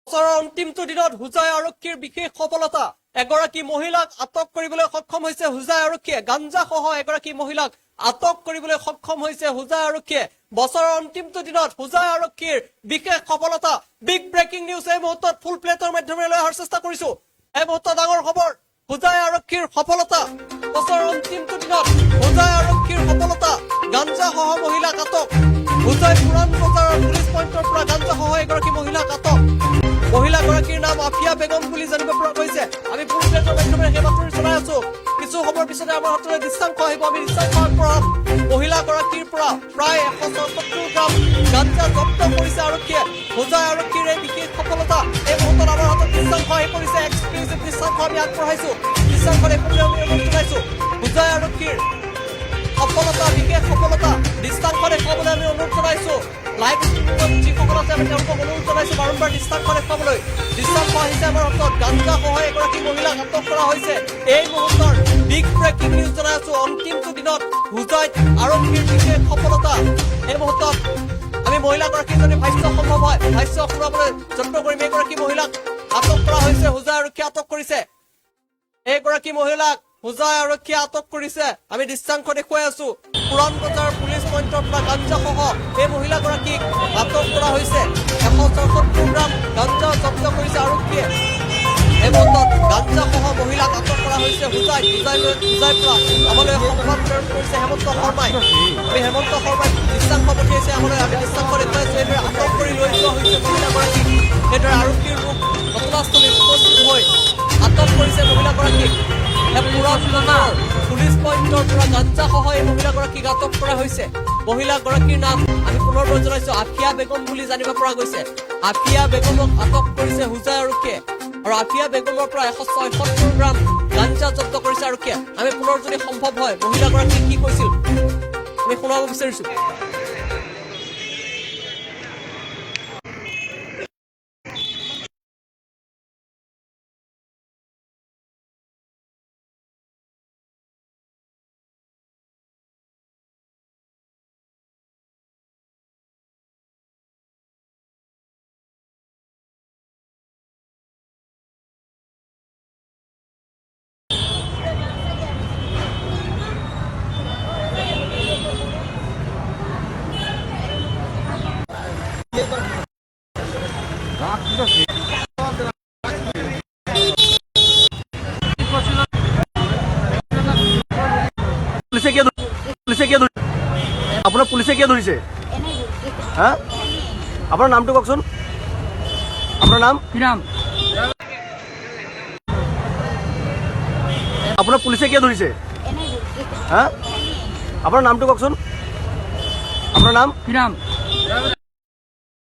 অন্তিমটো দিনত হুজাই আৰক্ষীৰ বিশেষ সফলতা এগৰাকী মহিলাক আটক কৰিবলৈ সক্ষম হৈছে হুজাই আৰক্ষীয়ে গাঞ্জা সহ এগৰাকী মহিলাক আটক কৰিবলৈ সক্ষম হৈছে হুজাই আৰক্ষীয়ে বছৰৰ অন্তিমটো দিনত হুজাই আৰক্ষীৰ বিশেষ সফলতা বিগ ব্ৰেকিং নিউজ এই মুহূৰ্তত ফুল প্লেটৰ মাধ্যমেৰে লৈ অহাৰ চেষ্টা কৰিছো এই মুহূৰ্তত ডাঙৰ খবৰ হুজাই আৰক্ষীৰ সফলতা বছৰৰ অন্তিমটো দিনত হুজাই আৰক্ষীৰ সফলতা গাঞ্জা সহ মহিলাক আটক হুজাই পুৰাণ বজাৰৰ পুলিচ পইণ্টৰ পৰা গাঞ্জা সহ এগৰাকী মহিলাক আটক মহিলাগৰাকীৰ নাম আফিয়া বেগম বুলি জানিব পৰা গৈছে আমি ফুল প্লেটৰ মাধ্যমেৰে সেই বাতৰি জনাই আছো কিছু সময়ৰ পিছতে আমাৰ হাতলৈ দৃশ্যাংশ আহিব আমি দৃশ্যাংশৰ পৰা মহিলাগৰাকীৰ পৰা প্ৰায় 174 গ্ৰাম গাঞ্জা জব্দ কৰিছে আৰক্ষীয়ে হুজাই আৰক্ষীৰ এই বিশেষ সফলতা এই মুহূৰ্তত আমাৰ হাতত দৃশ্যাংশ আহি পৰিছে এক্সক্লুচিভ দৃশ্যাংশ আমি আগবঢ়াইছো দৃশ্যাংশ দেখুৱাবলৈ আমি অনুৰোধ জনাইছো হুজাই আৰক্ষীৰ সফলতা বিশেষ সফলতা দৃশ্যাংশ দেখুৱাবলৈ আমি অনুৰোধ জনাইছো লাইভ যিসকল আছে আমি তেওঁলোকক অনুৰোধ জনাইছো বাৰম্বাৰ দৃশ্যাংশ দেখুৱাবলৈ দৃশ্যাংশ আহিছে আমাৰ হাতত গাঞ্জা সহ এগৰাকী মহিলাক আটক কৰা হৈছে এই মুহূৰ্তৰ বিগ ব্ৰেকিং নিউজ জনাই আছো অন্তিমটো দিনত হুজাইত আৰক্ষীৰ বিশেষ সফলতা এই মুহূৰ্তত আমি মহিলাগৰাকীৰ যদি ভাষ্য সম্ভৱ হয় ভাষ্য শুনাবলৈ যত্ন কৰিম এগৰাকী মহিলাক আটক কৰা হৈছে হুজাই আৰক্ষীয়ে আটক কৰিছে এগৰাকী মহিলাক হুজাই আৰক্ষীয়ে আটক কৰিছে আমি দৃশ্যাংশ দেখুৱাই আছো পুৰাণ বজাৰ পুলিচ পইণ্টৰ পৰা গাঞ্জা সহ এই মহিলাগৰাকীক আটক কৰা হৈছে 174 গ্ৰাম গাঞ্জা জব্দ কৰিছে আৰক্ষীয়ে এই মুহূৰ্তত গাঞ্জা সহ মহিলাক আটক কৰা হৈছে হুজাই পৰা আমালৈ সংবাদ প্ৰেৰণ কৰিছে হেমন্ত শৰ্মাই আমি হেমন্ত শৰ্মাই দৃশ্যাংশ পঠিয়াইছে আমালৈ আমি দৃশ্যাংশ দেখুৱাইছো এইদৰে আটক কৰি লৈ যোৱা হৈছে মহিলাগৰাকীক এইদৰে আৰক্ষীৰ লোক ঘটনাস্থলীত উপস্থিত হৈ আটক কৰিছে মহিলাগৰাকীক পুলিচ পইণ্টৰ পৰা গাঞ্জা সহ এই মহিলাগৰাকীক আটক কৰা হৈছে মহিলাগৰাকীৰ নাম আমি পুনৰবাৰ জনাইছো আফিয়া বেগম বুলি জানিব পৰা গৈছে আফিয়া বেগমক আটক কৰিছে হুজাই আৰক্ষীয়ে আৰু আফিয়া বেগমৰ পৰা 174 গ্ৰাম গাঞ্জা জব্দ কৰিছে আৰক্ষীয়ে আমি পুনৰ যদি সম্ভৱ হয় মহিলাগৰাকীক কি কৈছিল আমি শুনাব বিচাৰিছো আপোনাৰ পুলিচে কিয় ধৰিছে হা আপোনাৰ নামটো কওকচোন আপোনাৰ নাম কি নাম আপোনাৰ পুলিচে কিয় ধৰিছে হা আপোনাৰ নামটো কওকচোন আপোনাৰ নাম কি নাম